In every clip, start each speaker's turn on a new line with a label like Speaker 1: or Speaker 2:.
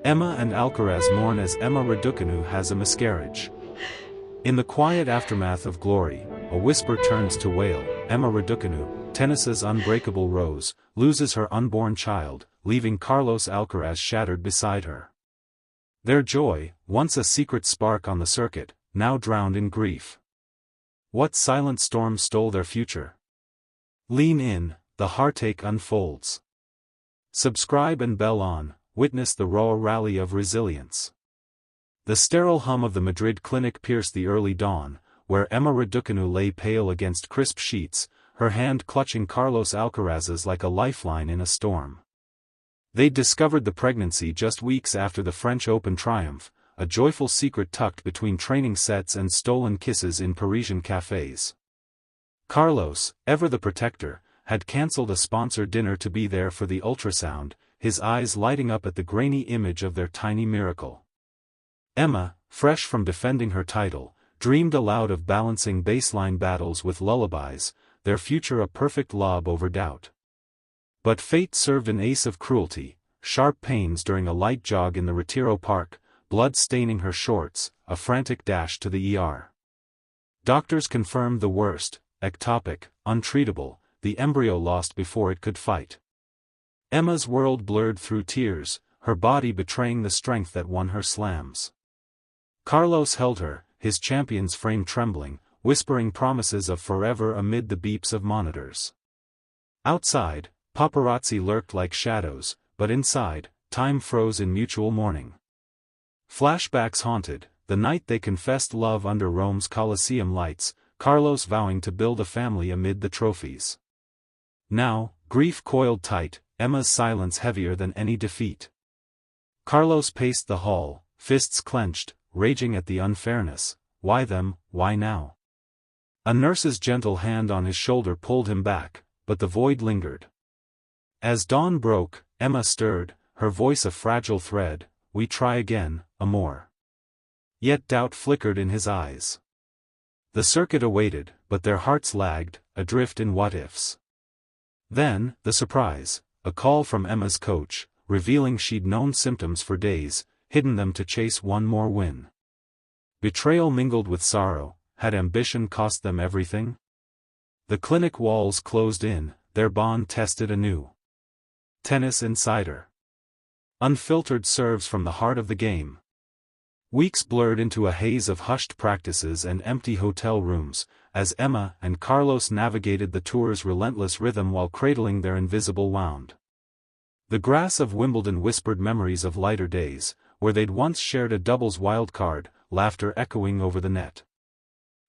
Speaker 1: Emma and Alcaraz mourn as Emma Raducanu has a miscarriage. In the quiet aftermath of glory, a whisper turns to wail. Emma Raducanu, tennis's unbreakable rose, loses her unborn child, leaving Carlos Alcaraz shattered beside her. Their joy, once a secret spark on the circuit, now drowned in grief. What silent storm stole their future? Lean in, the heartache unfolds. Subscribe and bell on, witness the raw rally of resilience. The sterile hum of the Madrid clinic pierced the early dawn, where Emma Raducanu lay pale against crisp sheets, her hand clutching Carlos Alcaraz's like a lifeline in a storm. They'd discovered the pregnancy just weeks after the French Open triumph, a joyful secret tucked between training sets and stolen kisses in Parisian cafes. Carlos, ever the protector, had cancelled a sponsored dinner to be there for the ultrasound, his eyes lighting up at the grainy image of their tiny miracle. Emma, fresh from defending her title, dreamed aloud of balancing baseline battles with lullabies, their future a perfect lob over doubt. But fate served an ace of cruelty, sharp pains during a light jog in the Retiro Park, blood staining her shorts, a frantic dash to the ER. Doctors confirmed the worst, ectopic, untreatable, the embryo lost before it could fight. Emma's world blurred through tears, her body betraying the strength that won her slams. Carlos held her, his champion's frame trembling, whispering promises of forever amid the beeps of monitors. Outside, paparazzi lurked like shadows, but inside, time froze in mutual mourning. Flashbacks haunted, the night they confessed love under Rome's Colosseum lights, Carlos vowing to build a family amid the trophies. Now, grief coiled tight, Emma's silence heavier than any defeat. Carlos paced the hall, fists clenched, raging at the unfairness. Why them, why now? A nurse's gentle hand on his shoulder pulled him back, but the void lingered. As dawn broke, Emma stirred, her voice a fragile thread. We try again, amor. Yet doubt flickered in his eyes. The circuit awaited, but their hearts lagged, adrift in what-ifs. Then, the surprise, a call from Emma's coach, revealing she'd known symptoms for days, hidden them to chase one more win. Betrayal mingled with sorrow, had ambition cost them everything? The clinic walls closed in, their bond tested anew. Tennis Insider. Unfiltered serves from the heart of the game. Weeks blurred into a haze of hushed practices and empty hotel rooms, as Emma and Carlos navigated the tour's relentless rhythm while cradling their invisible wound. The grass of Wimbledon whispered memories of lighter days, where they'd once shared a doubles wildcard, laughter echoing over the net.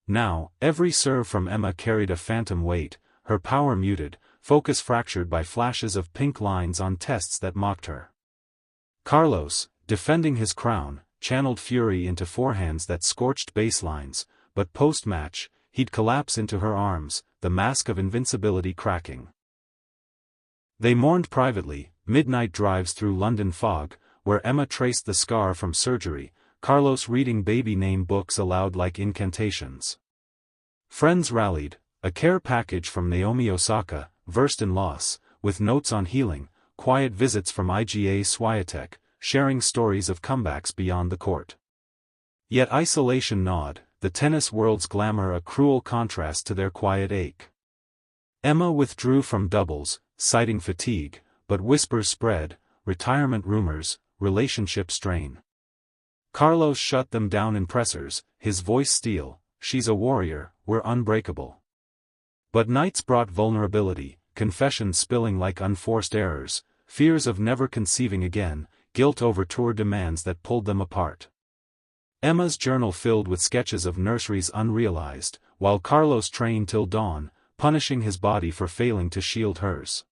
Speaker 1: Now, every serve from Emma carried a phantom weight, her power muted, focus fractured by flashes of pink lines on tests that mocked her. Carlos, defending his crown, channeled fury into forehands that scorched baselines, but post-match, he'd collapse into her arms, the mask of invincibility cracking. They mourned privately, midnight drives through London fog, where Emma traced the scar from surgery, Carlos reading baby name books aloud like incantations. Friends rallied, a care package from Naomi Osaka, versed in loss, with notes on healing, quiet visits from Iga Swiatek, sharing stories of comebacks beyond the court. Yet isolation gnawed, the tennis world's glamour a cruel contrast to their quiet ache. Emma withdrew from doubles, citing fatigue, but whispers spread, retirement rumors, relationship strain. Carlos shut them down in pressers, his voice steel. She's a warrior, we're unbreakable. But nights brought vulnerability, confessions spilling like unforced errors, fears of never conceiving again, guilt over tour demands that pulled them apart. Emma's journal filled with sketches of nurseries unrealized, while Carlos trained till dawn, punishing his body for failing to shield hers.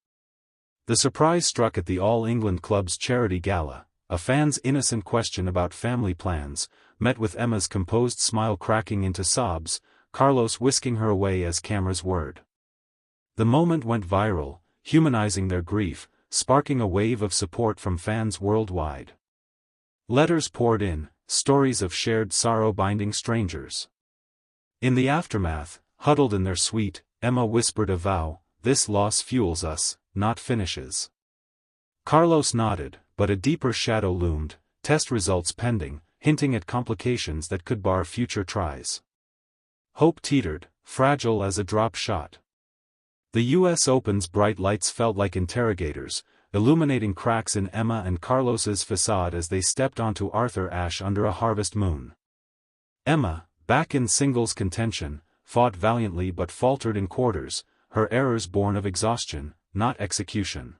Speaker 1: The surprise struck at the All England Club's charity gala, a fan's innocent question about family plans, met with Emma's composed smile cracking into sobs, Carlos whisking her away as cameras whirred. The moment went viral, humanizing their grief, sparking a wave of support from fans worldwide. Letters poured in, stories of shared sorrow binding strangers. In the aftermath, huddled in their suite, Emma whispered a vow, "This loss fuels us, not finishes." Carlos nodded, but a deeper shadow loomed, test results pending, hinting at complications that could bar future tries. Hope teetered, fragile as a drop shot. The U.S. Open's bright lights felt like interrogators, illuminating cracks in Emma and Carlos's facade as they stepped onto Arthur Ashe under a harvest moon. Emma, back in singles contention, fought valiantly but faltered in quarters, her errors born of exhaustion, not execution.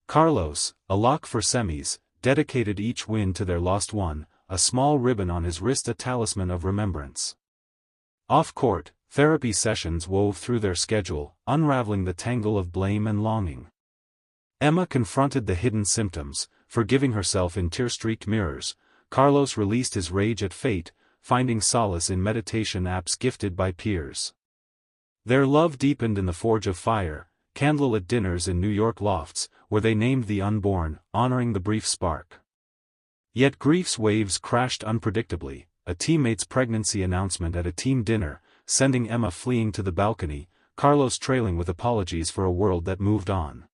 Speaker 1: Carlos, a lock for semis, dedicated each win to their lost one, a small ribbon on his wrist, a talisman of remembrance. Off-court, therapy sessions wove through their schedule, unraveling the tangle of blame and longing. Emma confronted the hidden symptoms, forgiving herself in tear-streaked mirrors. Carlos released his rage at fate, finding solace in meditation apps gifted by peers. Their love deepened in the forge of fire, candlelit dinners in New York lofts, where they named the unborn, honoring the brief spark. Yet grief's waves crashed unpredictably, a teammate's pregnancy announcement at a team dinner, sending Emma fleeing to the balcony, Carlos trailing with apologies for a world that moved on.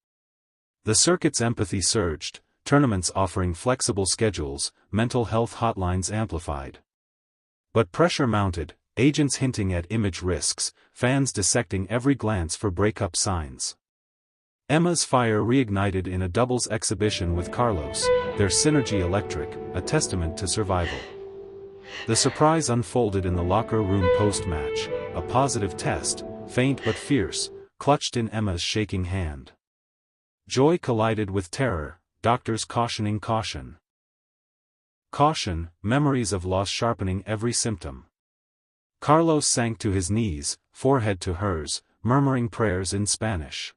Speaker 1: The circuit's empathy surged, tournaments offering flexible schedules, mental health hotlines amplified. But pressure mounted, agents hinting at image risks, fans dissecting every glance for breakup signs. Emma's fire reignited in a doubles exhibition with Carlos, their synergy electric, a testament to survival. The surprise unfolded in the locker room post-match, a positive test, faint but fierce, clutched in Emma's shaking hand. Joy collided with terror, doctors cautioning caution. Caution, memories of loss sharpening every symptom. Carlos sank to his knees, forehead to hers, murmuring prayers in Spanish.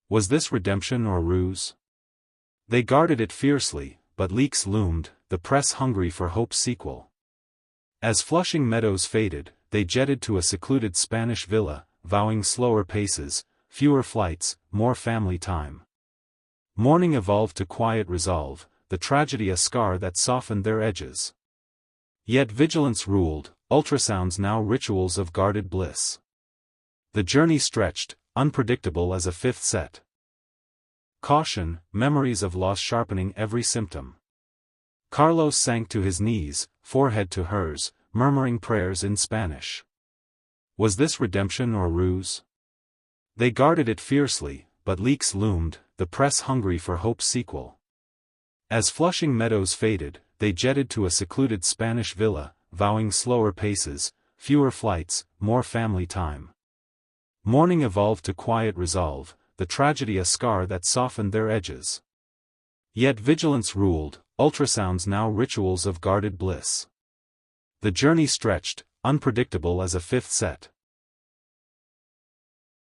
Speaker 1: Was this redemption or ruse? They guarded it fiercely, but leaks loomed, the press hungry for hope's sequel. As Flushing Meadows faded, they jetted to a secluded Spanish villa, vowing slower paces, fewer flights, more family time. Morning evolved to quiet resolve, the tragedy a scar that softened their edges. Yet vigilance ruled, ultrasounds now rituals of guarded bliss. The journey stretched, unpredictable as a fifth set. Caution, memories of loss sharpening every symptom. Carlos sank to his knees, forehead to hers, murmuring prayers in Spanish. Was this redemption or ruse? They guarded it fiercely, but leaks loomed, the press hungry for hope's sequel. As Flushing Meadows faded, they jetted to a secluded Spanish villa, vowing slower paces, fewer flights, more family time. Morning evolved to quiet resolve, the tragedy a scar that softened their edges. Yet vigilance ruled, ultrasounds now rituals of guarded bliss. The journey stretched, unpredictable as a fifth set.